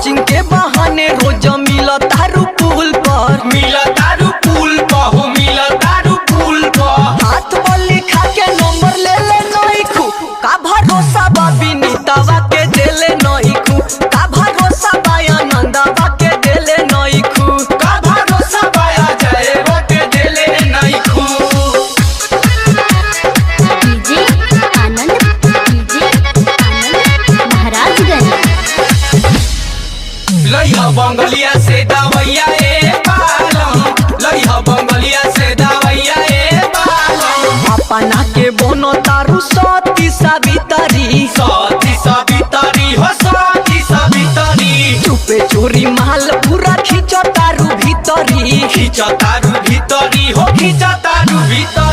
Coaching के बहाने रोज मिला तारू पुल पर, मिला तारू पुल पर हो, मिला तारू पुल पर। हाथ बल्ली खा के नंबर ले ले नहीं खू, का भरोसा बा विनीतावा के देले नहीं खू, का भरोसा बा आनंदवा के देले नहीं खू, का भरोसा बा अजयवा के देले नहीं खू। डीजे आनंद महाराजगंज। लइहा बंगलिया से दवैया ए बालम, लइहा बंगलिया से दवैया ए बालम। अपना के बोनो तारू सती सावित्री, सती सावित्री हो, सती सावित्री। चुपे चोरी माल पूरा खींचो तारू भीतरी, खींच तारू भीतरी हो, खींच तारू भीतरी।